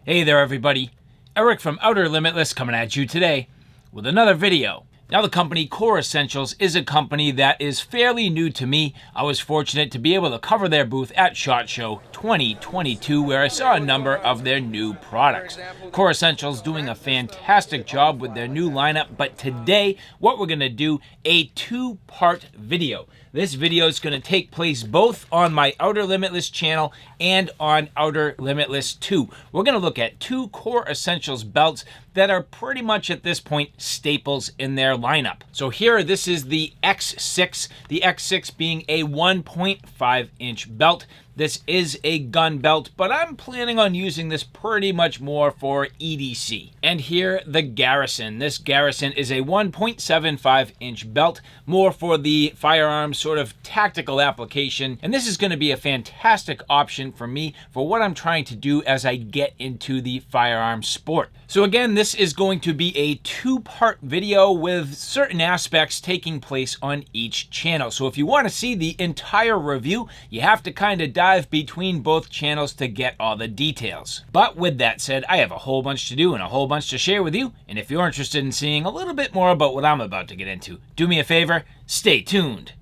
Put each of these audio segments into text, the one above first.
Hey there everybody, Eric from Outer Limitless coming at you today with another video. Now the company Core Essentials is a company that is fairly new to me. I was fortunate to be able to cover their booth at SHOT Show 2022 where I saw a number of their new products. Core Essentials doing a fantastic job with their new lineup, but today what we're going to do a two-part video. This video is going to take place both on my Outer Limitless channel and on Outer Limitless 2. We're going to look at two Core Essentials belts that are pretty much at this point staples in their lineup. So here, this is the X6, the X6 being a 1.5 inch belt. This is a gun belt, but I'm planning on using this pretty much more for EDC. And here, the Garrison. This Garrison is a 1.75 inch belt, more for the firearms sort of tactical application. And this is going to be a fantastic option for me for what I'm trying to do as I get into the firearm sport. So again, this is going to be a two-part video with certain aspects taking place on each channel. So if you want to see the entire review, you have to kind of dive between both channels to get all the details. But with that said, I have a whole bunch to do and a whole bunch to share with you. And if you're interested in seeing a little bit more about what I'm about to get into, do me a favor, stay tuned.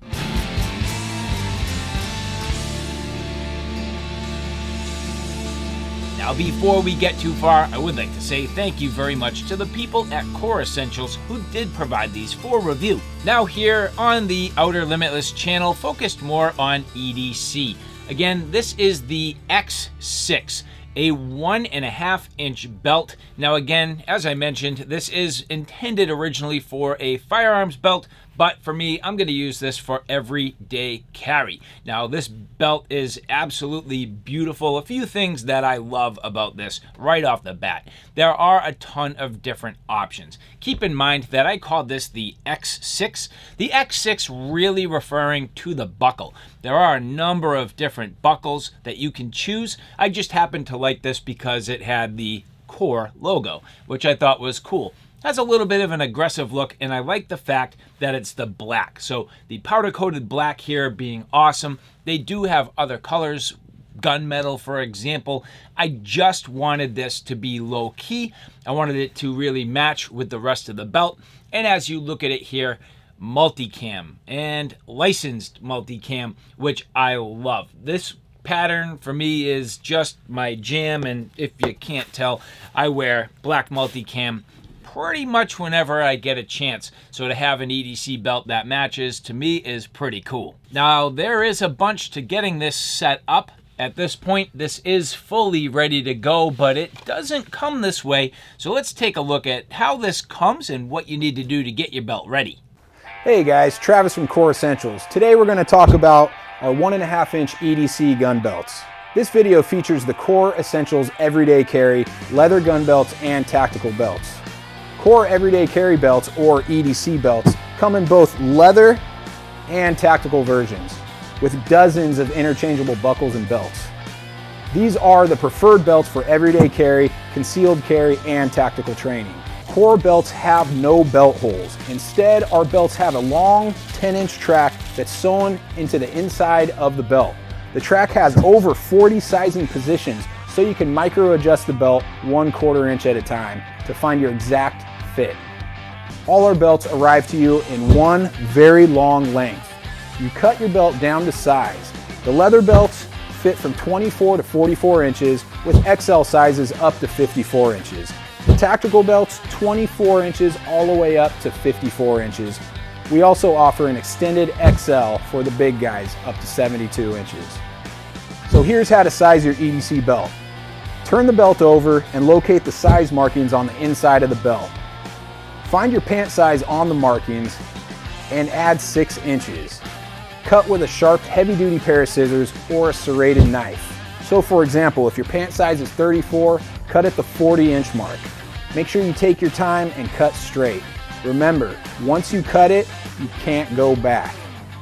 Now, before we get too far, I would like to say thank you very much to the people at Core Essentials who did provide these for review. Now here on the Outer Limitless channel, focused more on EDC. Again, this is the X6, a 1.5 inch belt. Now again, as I mentioned, this is intended originally for a firearms belt, but for me, I'm going to use this for everyday carry. Now, this belt is absolutely beautiful. A few things that I love about this right off the bat. There are a ton of different options. Keep in mind that I called this the X6. The X6 really referring to the buckle. There are a number of different buckles that you can choose. I just happened to like this because it had the Core logo, which I thought was cool. Has a little bit of an aggressive look, and I like the fact that it's the black. So the powder-coated black here being awesome. They do have other colors, gunmetal, for example. I just wanted this to be low-key. I wanted it to really match with the rest of the belt. And as you look at it here, multicam and licensed multicam, which I love. This pattern for me is just my jam, and if you can't tell, I wear black multicam pretty much whenever I get a chance. So to have an EDC belt that matches, to me, is pretty cool. Now, there is a bunch to getting this set up. At this point, this is fully ready to go, but it doesn't come this way. So let's take a look at how this comes and what you need to do to get your belt ready. Hey guys, Travis from Core Essentials. Today we're going to talk about our 1.5 inch EDC gun belts. This video features the Core Essentials Everyday Carry, leather gun belts, and tactical belts. Core Everyday Carry belts, or EDC belts, come in both leather and tactical versions, with dozens of interchangeable buckles and belts. These are the preferred belts for everyday carry, concealed carry, and tactical training. Core belts have no belt holes. Instead, our belts have a long 10-inch track that's sewn into the inside of the belt. The track has over 40 sizing positions, so you can micro adjust the belt 1/4 inch at a time to find your exact fit. All our belts arrive to you in one very long length. You cut your belt down to size. The leather belts fit from 24 to 44 inches with XL sizes up to 54 inches. The tactical belts, 24 inches all the way up to 54 inches. We also offer an extended XL for the big guys up to 72 inches. So here's how to size your EDC belt. Turn the belt over and locate the size markings on the inside of the belt. Find your pant size on the markings and add 6 inches. Cut with a sharp, heavy-duty pair of scissors or a serrated knife. So for example, if your pant size is 34, cut at the 40-inch mark. Make sure you take your time and cut straight. Remember, once you cut it, you can't go back.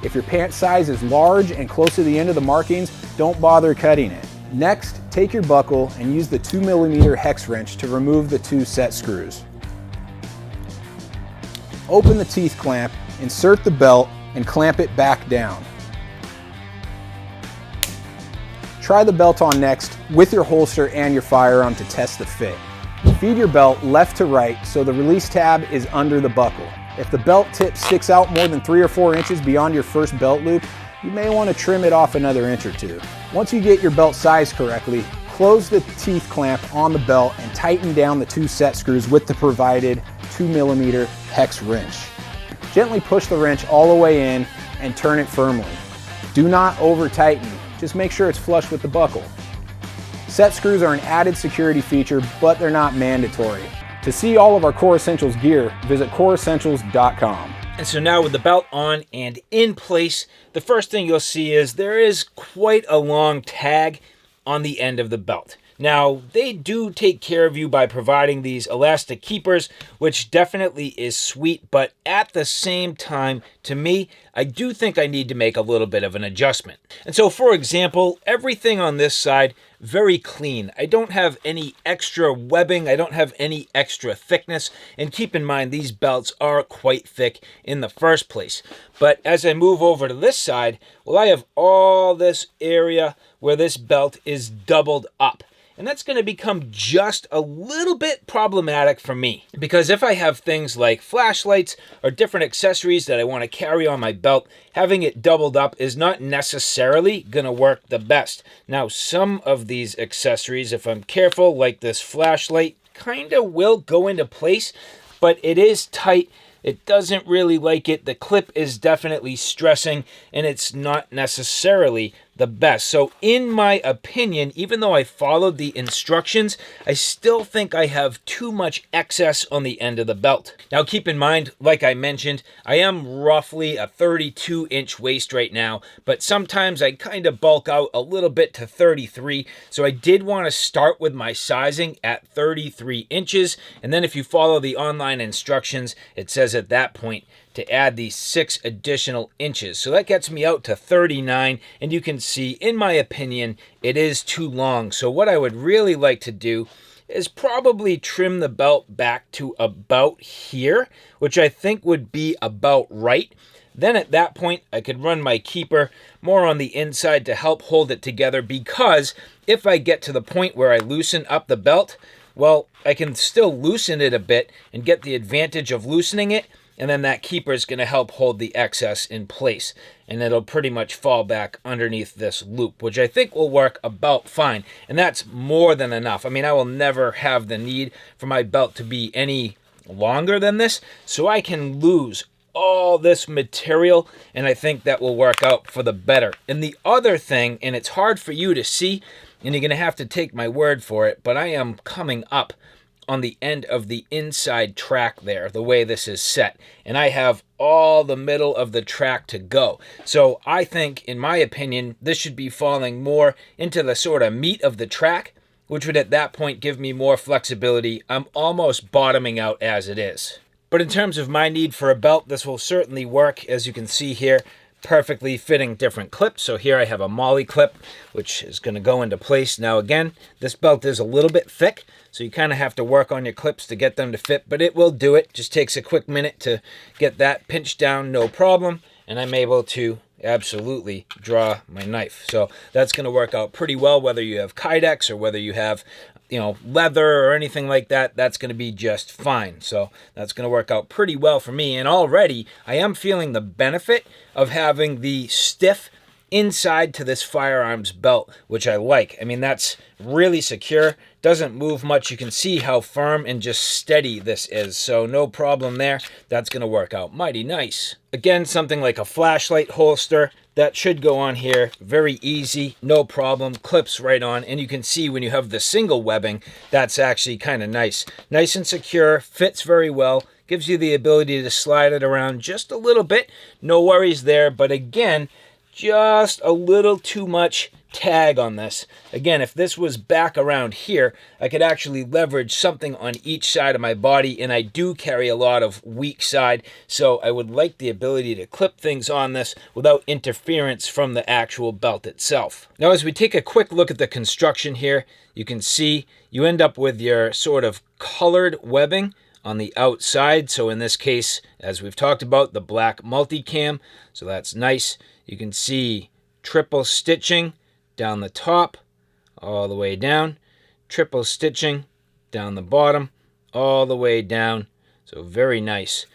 If your pant size is large and close to the end of the markings, don't bother cutting it. Next, take your buckle and use the 2mm hex wrench to remove the 2 set screws. Open the teeth clamp, insert the belt, and clamp it back down. Try the belt on next with your holster and your firearm to test the fit. Feed your belt left to right so the release tab is under the buckle. If the belt tip sticks out more than 3 or 4 inches beyond your first belt loop, you may want to trim it off another inch or two. Once you get your belt sized correctly, close the teeth clamp on the belt and tighten down the 2 set screws with the provided 2mm hex wrench. Gently push the wrench all the way in and turn it firmly. Do not over tighten, just make sure it's flush with the buckle. Set screws are an added security feature, but they're not mandatory. To see all of our Core Essentials gear, visit coreessentials.com. And so now with the belt on and in place, the first thing you'll see is there is quite a long tag on the end of the belt. Now, they do take care of you by providing these elastic keepers, which definitely is sweet, but at the same time, to me, I do think I need to make a little bit of an adjustment. And so, for example, everything on this side, very clean. I don't have any extra webbing, I don't have any extra thickness, and keep in mind, these belts are quite thick in the first place. But as I move over to this side, well, I have all this area where this belt is doubled up. And that's going to become just a little bit problematic for me. Because if I have things like flashlights or different accessories that I want to carry on my belt, having it doubled up is not necessarily going to work the best. Now, some of these accessories, if I'm careful, like this flashlight, kind of will go into place, but it is tight. It doesn't really like it. The clip is definitely stressing, and it's not necessarily the best. So in my opinion, even though I followed the instructions, I still think I have too much excess on the end of the belt. Now keep in mind, like I mentioned, I am roughly a 32-inch waist right now, but sometimes I kind of bulk out a little bit to 33. So I did want to start with my sizing at 33 inches. And then if you follow the online instructions, it says at that point to add these 6 additional inches. So that gets me out to 39, and you can see, in my opinion, it is too long. So what I would really like to do is probably trim the belt back to about here, which I think would be about right. Then at that point, I could run my keeper more on the inside to help hold it together, because if I get to the point where I loosen up the belt, well, I can still loosen it a bit and get the advantage of loosening it, and then that keeper is going to help hold the excess in place, and it'll pretty much fall back underneath this loop, which I think will work about fine. And that's more than enough. I mean, I will never have the need for my belt to be any longer than this, so I can lose all this material, and I think that will work out for the better. And the other thing, and it's hard for you to see, and you're going to have to take my word for it, but I am coming up on the end of the inside track there, the way this is set. And I have all the middle of the track to go. So I think, in my opinion, this should be falling more into the sort of meat of the track, which would at that point give me more flexibility. I'm almost bottoming out as it is. But in terms of my need for a belt, this will certainly work. As you can see here, perfectly fitting different clips. So here I have a molly clip, which is going to go into place. Now again, this belt is a little bit thick, so you kind of have to work on your clips to get them to fit, but it will do it. Just takes a quick minute to get that pinched down, no problem. And I'm able to absolutely draw my knife. So that's going to work out pretty well, whether you have Kydex or whether you have, leather or anything like that. That's going to be just fine. So that's going to work out pretty well for me. And already I am feeling the benefit of having the stiff inside to this firearms belt, which I like. I mean, that's really secure, doesn't move much. You can see how firm and just steady this is, so no problem there. That's going to work out mighty nice. Again, something like a flashlight holster, that should go on here very easy, no problem, clips right on. And you can see when you have the single webbing, that's actually kind of nice and secure, fits very well, gives you the ability to slide it around just a little bit, no worries there. But again, just a little too much tag on this. Again, if this was back around here, I could actually leverage something on each side of my body, and I do carry a lot of weak side, so I would like the ability to clip things on this without interference from the actual belt itself. Now, as we take a quick look at the construction here, you can see you end up with your sort of colored webbing on the outside. So in this case, as we've talked about, the black multicam, so that's nice. You can see triple stitching down the top, all the way down, triple stitching down the bottom, all the way down. So very nice.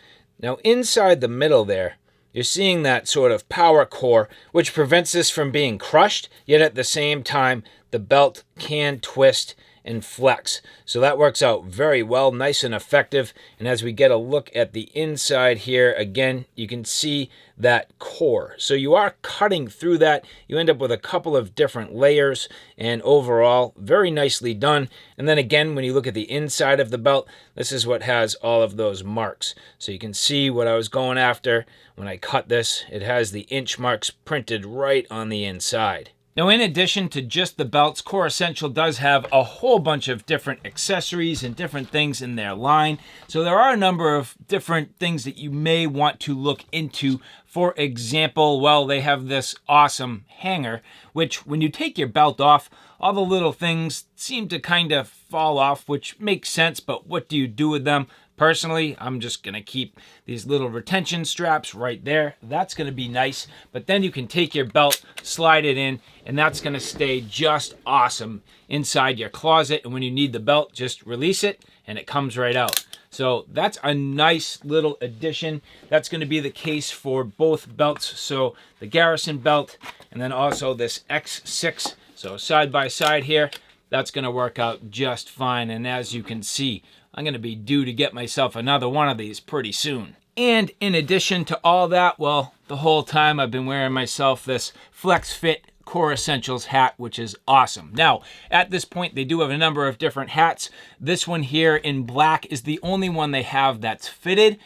Now inside the middle there, you're seeing that sort of power core, which prevents this from being crushed, yet at the same time, the belt can twist and flex. So that works out very well, nice and effective. And as we get a look at the inside here, again, you can see that core. So you are cutting through that. You end up with a couple of different layers, and overall, very nicely done. And then again, when you look at the inside of the belt, this is what has all of those marks. So you can see what I was going after when I cut this. It has the inch marks printed right on the inside. Now, in addition to just the belts, Core Essential does have a whole bunch of different accessories and different things in their line. So there are a number of different things that you may want to look into. For example, well, they have this awesome hanger, which when you take your belt off, all the little things seem to kind of fall off, which makes sense, but what do you do with them? Personally, I'm just going to keep these little retention straps right there. That's going to be nice. But then you can take your belt, slide it in, and that's going to stay just awesome inside your closet. And when you need the belt, just release it, and it comes right out. So that's a nice little addition. That's going to be the case for both belts. So the Garrison belt, and then also this X6. So side by side here, that's going to work out just fine. And as you can see, I'm going to be due to get myself another one of these pretty soon. And in addition to all that, well, the whole time I've been wearing myself this Flex Fit Core Essentials hat, which is awesome. Now, at this point, they do have a number of different hats. This one here in black is the only one they have that's fitted.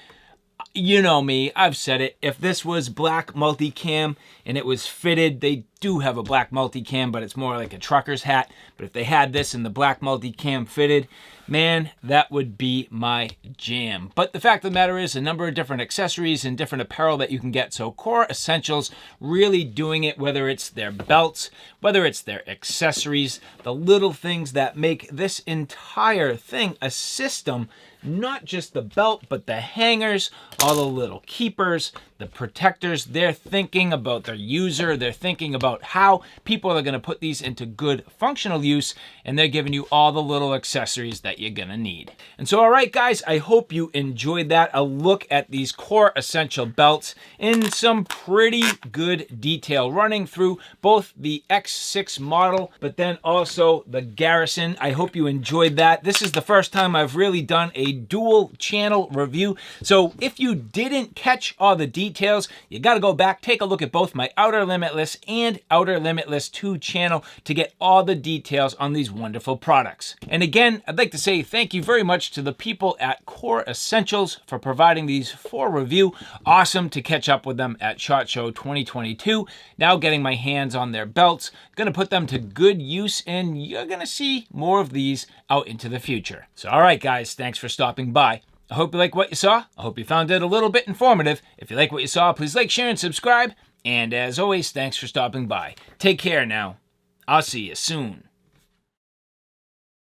You know me, I've said it. If this was black multicam and it was fitted, they do have a black multicam, but it's more like a trucker's hat. But if they had this in the black multicam fitted, man, that would be my jam. But the fact of the matter is a number of different accessories and different apparel that you can get. So Core Essentials really doing it, whether it's their belts, whether it's their accessories, the little things that make this entire thing a system. Not just the belt, but the hangers, all the little keepers, the protectors. They're thinking about their user. They're thinking about how people are going to put these into good functional use, and they're giving you all the little accessories that you're going to need. And so, all right, guys, I hope you enjoyed that. A look at these Core Essential belts in some pretty good detail, running through both the X6 model, but then also the Garrison. I hope you enjoyed that. This is the first time I've really done a dual channel review. So if you didn't catch all the details, you got to go back, take a look at both my Outer Limitless and Outer Limitless 2 channel to get all the details on these wonderful products. And again, I'd like to say thank you very much to the people at Core Essentials for providing these for review. Awesome to catch up with them at SHOT Show 2022. Now getting my hands on their belts, gonna put them to good use, and you're gonna see more of these out into the future. So all right, guys, thanks for stopping by. I hope you like what you saw. I hope you found it a little bit informative. If you like what you saw, please like, share, and subscribe. And as always, thanks for stopping by. Take care now. I'll see you soon.